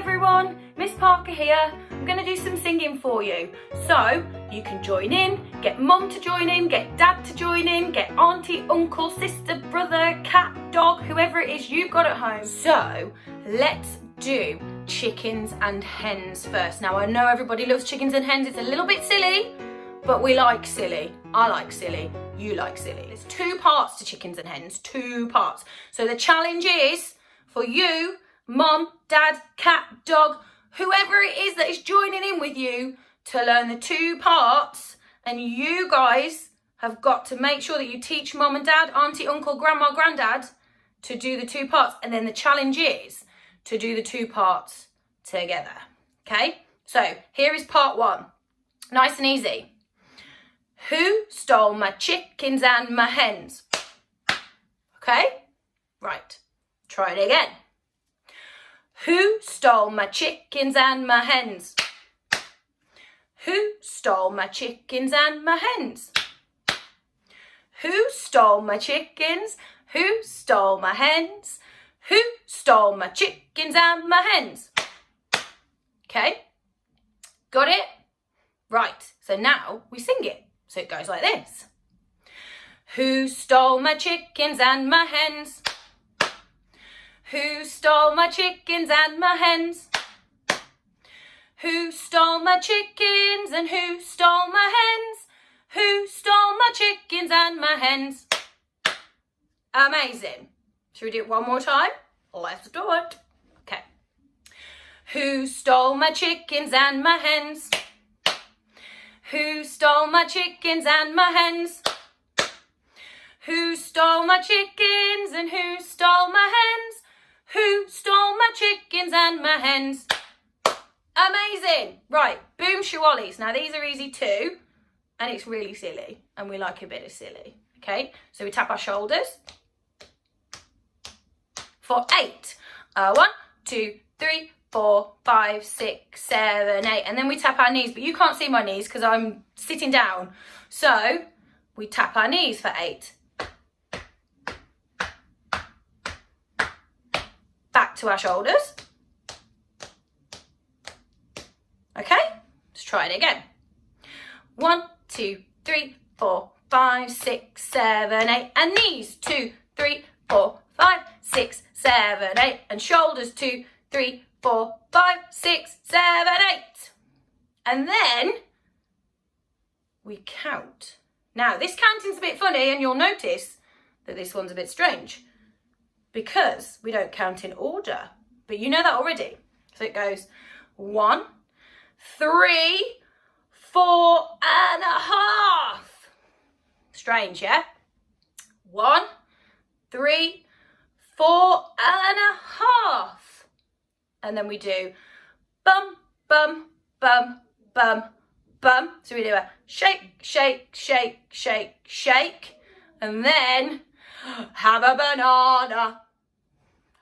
everyone, Miss Parker here. I'm going to do some singing for you. So you can join in, get mum to join in, get dad to join in, get auntie, uncle, sister, brother, cat, dog, whoever it is you've got at home. So let's do chickens and hens first. Now I know everybody loves chickens and hens. It's a little bit silly, but we like silly. I like silly. You like silly. There's 2 parts to chickens and hens, 2 parts. So the challenge is for you, mum, dad, cat, dog, whoever it is that is joining in with you to learn the 2 parts, and you guys have got to make sure that you teach mum and dad, auntie, uncle, grandma, granddad to do the 2 parts, and then the challenge is to do the 2 parts together. Okay, so here is part 1. Nice and easy. Who stole my chickens and my hens? Okay, right, try it again. Who stole my chickens and my hens? Who stole my chickens and my hens? Who stole my chickens? Who stole my hens? Who stole my chickens and my hens? Okay, got it? Right, so now we sing it. So it goes like this. Who stole my chickens and my hens? Who stole my chickens and my hens? Who stole my chickens and who stole my hens? Who stole my chickens and my hens? Amazing. Should we do it one more time? Let's do it. Okay. Who stole my chickens and my hens? Who stole my chickens and my hens? Who stole my chickens and who stole my hens? Who stole my chickens and my hens? Amazing. Right, boom shawallies. Now these are easy too, and it's really silly, and we like a bit of silly. Okay, so we tap our shoulders for 8. 1, 2, 3, 4, 5, 6, 7, 8, and then we tap our knees, but you can't see my knees because I'm sitting down. So we tap our knees for 8. Back to our shoulders. Okay, let's try it again. 1, 2, 3, 4, 5, 6, 7, 8, and knees. 2, 3, 4, 5, 6, 7, 8, and shoulders. 2, 3, 4, 5, 6, 7, 8. And then we count. Now this counting's a bit funny, and you'll notice that this one's a bit strange because we don't count in order, but you know that already. So it goes 1, 3, 4 and a half. Strange, yeah? 1, 3, 4 and a half. And then we do bum, bum, bum, bum, bum. So we do a shake, shake, shake, shake, shake, and then have a banana.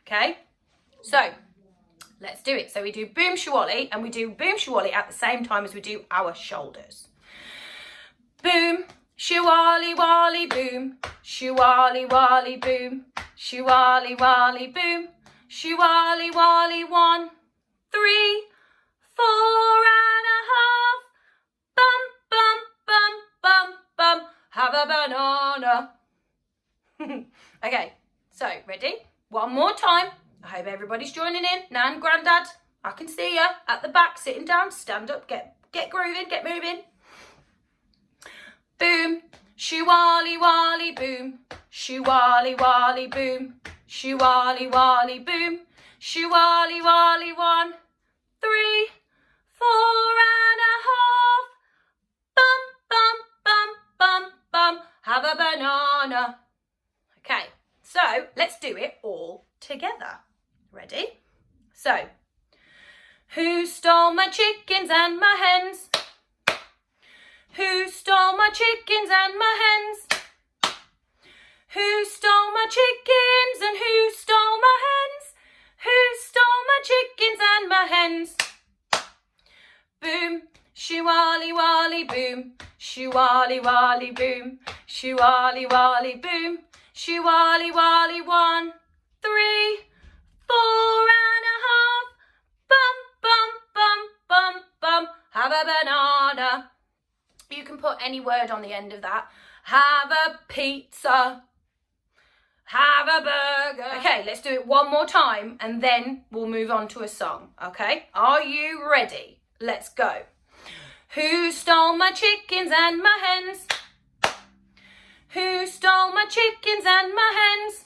Okay, so let's do it. So we do boom shawali, and we do boom shawali at the same time as we do our shoulders. Boom, shawali wali boom, shawali wali boom, shawali wali boom, shawali wali 1, 3, 4 and a half. Bum, bum, bum, bum, bum, have a banana. Okay, so ready? One more time. I hope everybody's joining in. Nan, Grandad, I can see you at the back, sitting down. Stand up, get grooving, get moving. Boom, shoo-wally wally boom, shoo-wally wally boom, shoo-wally wally boom, shoo-wally wally 1, 3, 4 and a half. Bum, bum, bum, bum, bum, have a banana. Okay, so let's do it all together. Ready? So, who stole my chickens and my hens? Who stole my chickens and my hens? Who stole my chickens and who stole my hens? Who stole my chickens and my hens? Boom, shoo-wally wally boom, shoo-wally wally boom, shoo-wally wally boom, shoo-wally wally 1, 3, 4 and a half. Bum, a banana. You can put any word on the end of that. Have a pizza. Have a burger. Okay, let's do it one more time and then we'll move on to a song, okay? Are you ready? Let's go. Who stole my chickens and my hens? Who stole my chickens and my hens?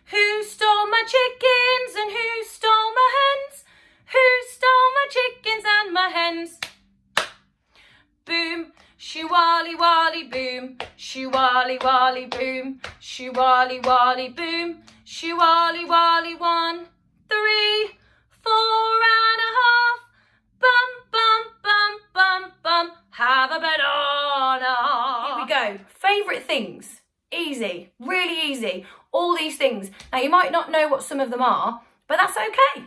Who stole my chickens and who stole my hens? Who stole my chickens and my hens? Boom, shoo-wally wally boom, shoo-wally wally boom, shoo-wally wally boom, shoo-wally wally 1, 3, 4 and a half. Bum, bum, bum, bum, bum, have a banana. Here we go. Favourite things. Easy, really easy. All these things. Now you might not know what some of them are, but that's okay.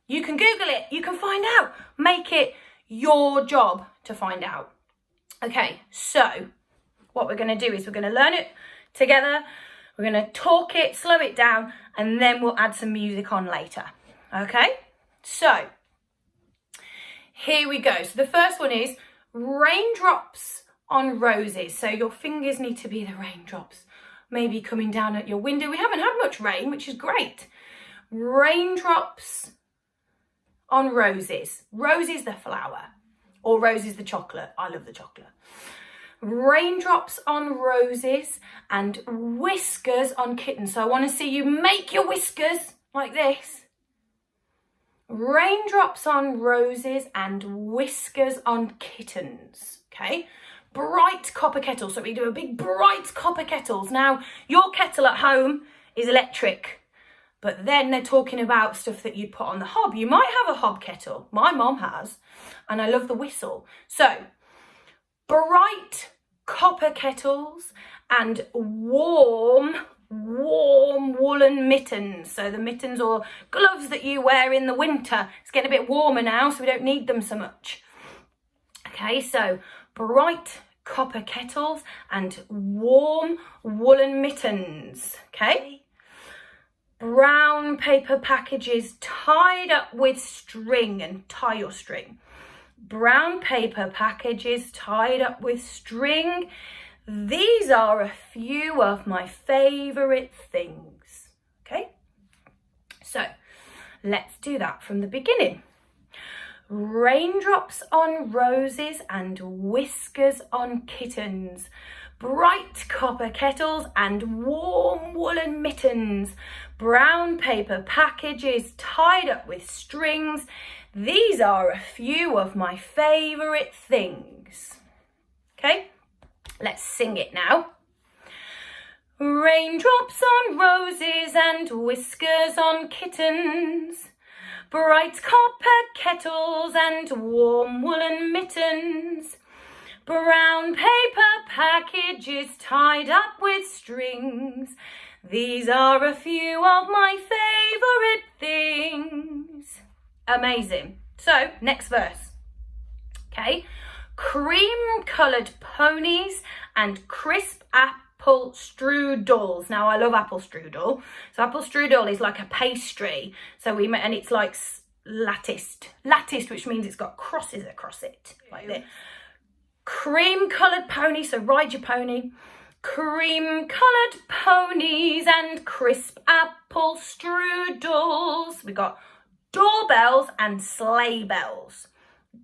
You can Google it, you can find out. Make it your job to find out. Okay, so what we're going to do is we're going to learn it together. We're going to talk it, slow it down, and then we'll add some music on later. Okay, so here we go. So the first one is raindrops on roses. So your fingers need to be the raindrops, maybe coming down at your window. We haven't had much rain, which is great. Raindrops on roses. Rose is the flower, or rose is the chocolate. I love the chocolate. Raindrops on roses and whiskers on kittens. So I want to see you make your whiskers like this. Raindrops on roses and whiskers on kittens. Okay. Bright copper kettles. So we do a big bright copper kettles. Now, your kettle at home is electric, but then they're talking about stuff that you put on the hob. You might have a hob kettle. My mom has, and I love the whistle. So, bright copper kettles and warm woolen mittens. So the mittens or gloves that you wear in the winter. It's getting a bit warmer now, so we don't need them so much. Okay, so bright copper kettles and warm woolen mittens. Okay. Brown paper packages tied up with string, and tie your string. Brown paper packages tied up with string. These are a few of my favourite things. Okay, so let's do that from the beginning. Raindrops on roses and whiskers on kittens. Bright copper kettles and warm woolen mittens. Brown paper packages tied up with strings. These are a few of my favourite things. Okay, let's sing it now. Raindrops on roses and whiskers on kittens. Bright copper kettles and warm woolen mittens. Brown paper packages tied up with strings. These are a few of my favourite things. Amazing. So, next verse. Okay. Cream coloured ponies and crisp apple strudels. Now, I love apple strudel. So, apple strudel is like a pastry. And it's like latticed. Latticed, which means it's got crosses across it, like this. Cream coloured pony, so ride your pony. Cream coloured ponies and crisp apple strudels. We got doorbells and sleigh bells.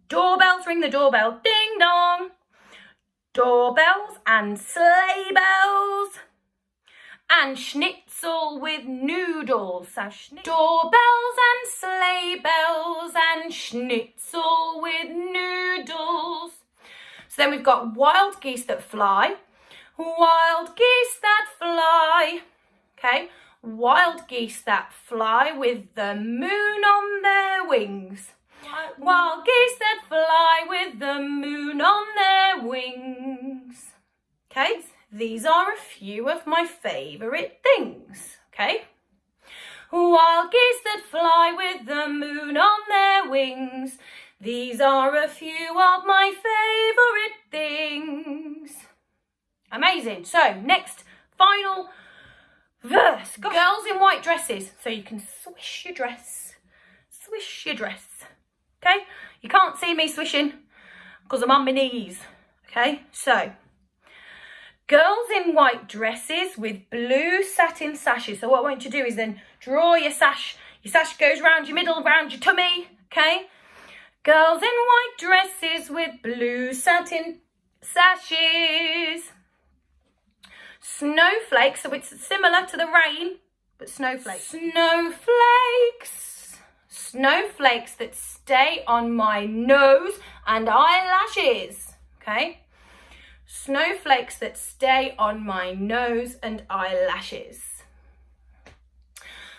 Doorbells, ring the doorbell, ding dong. Doorbells and sleigh bells. And schnitzel with noodles. So doorbells and sleigh bells and schnitzel with noodles. So then we've got wild geese that fly. Wild geese that fly. Okay, wild geese that fly with the moon on their wings. Wild geese that fly with the moon on their wings. Okay, these are a few of my favourite things. Okay, wild geese that fly with the moon on their wings. These are a few of my favourite things. Amazing. So, next, final verse. Girls in white dresses. So you can swish your dress. Swish your dress. okay? You can't see me swishing because I'm on my knees, okay? So, girls in white dresses with blue satin sashes. So what I want you to do is then draw your sash. Your sash goes round your middle, round your tummy, okay? Girls in white dresses with blue satin sashes. Snowflakes, so it's similar to the rain, but snowflakes. Snowflakes. Snowflakes that stay on my nose and eyelashes, okay? Snowflakes that stay on my nose and eyelashes.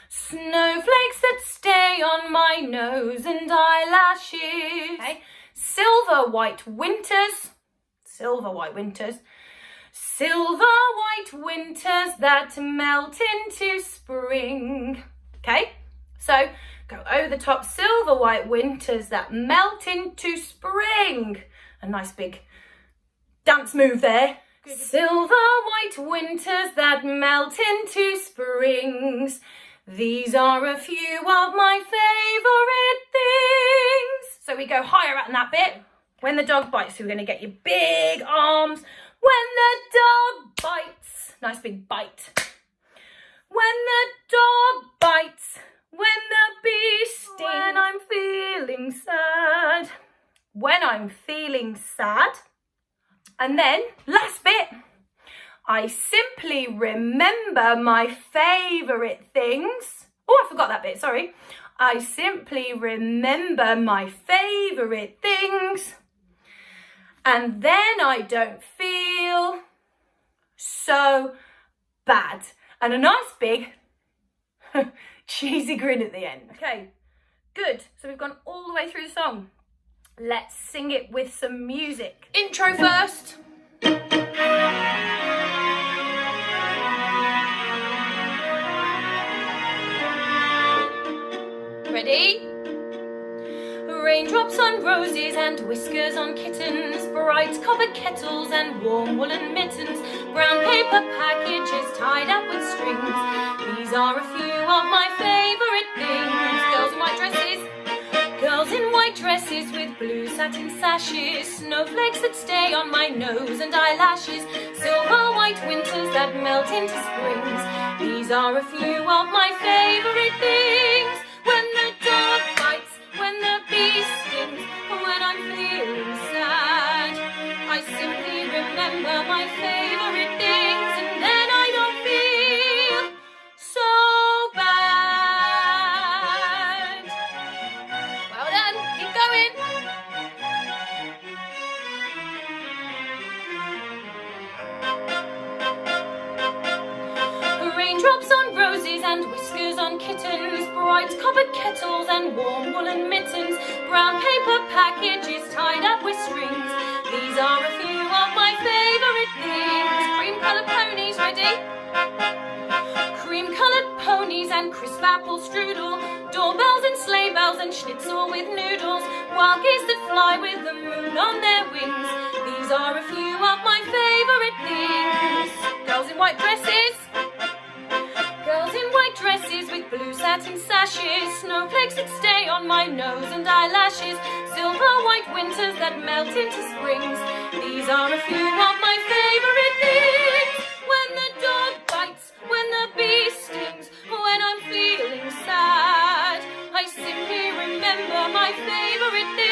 Snowflakes that stay on my nose and eyelashes. Okay. Silver white winters. Silver white winters. Silver white winters that melt into spring. Okay, so go over the top. Silver white winters that melt into spring. A nice big dance move there. Good. Silver white winters that melt into springs. These are a few of my favourite things. So we go higher out in that bit. When the dog bites, so we're going to get your big arms. When the dog bites. Nice big bite. When the dog bites. When the bee stings. When I'm feeling sad. When I'm feeling sad. And then, last bit. I simply remember my favourite things. Oh, I forgot that bit, sorry. I simply remember my favourite things. And then I don't feel so bad. And a nice big cheesy grin at the end. Okay, good. So we've gone all the way through the song. Let's sing it with some music. Intro first. Ready? Raindrops on roses and whiskers on kittens, bright copper kettles and warm woolen mittens, brown paper packages tied up with strings. These are a few of my favourite things. Girls in white dresses, girls in white dresses with blue satin sashes, snowflakes that stay on my nose and eyelashes, silver white winters that melt into springs. These are a few of my favourite things. When the dog bites, when the bee stings, when I'm feeling sad, I simply remember my favourite things, and then I don't feel so bad. Well done, keep going. Raindrops on roses and whiskers on kittens, bright copper kettles and warm woolen mittens, brown paper packages tied up with strings. These are a few of my favourite things. Cream-coloured ponies, ready? Cream-coloured ponies and crisp apple strudel, doorbells and sleigh bells and schnitzel with noodles, wild geese that fly with the moon on their wings. These are a few of my favourite things. Girls in white dresses, girls in white dresses with blue satin sashes, snowflakes that stay on my nose and eyelashes, silver white winters that melt into springs. These are a few of my favourite things. When the dog bites, when the bee stings, when I'm feeling sad, I simply remember my favourite things.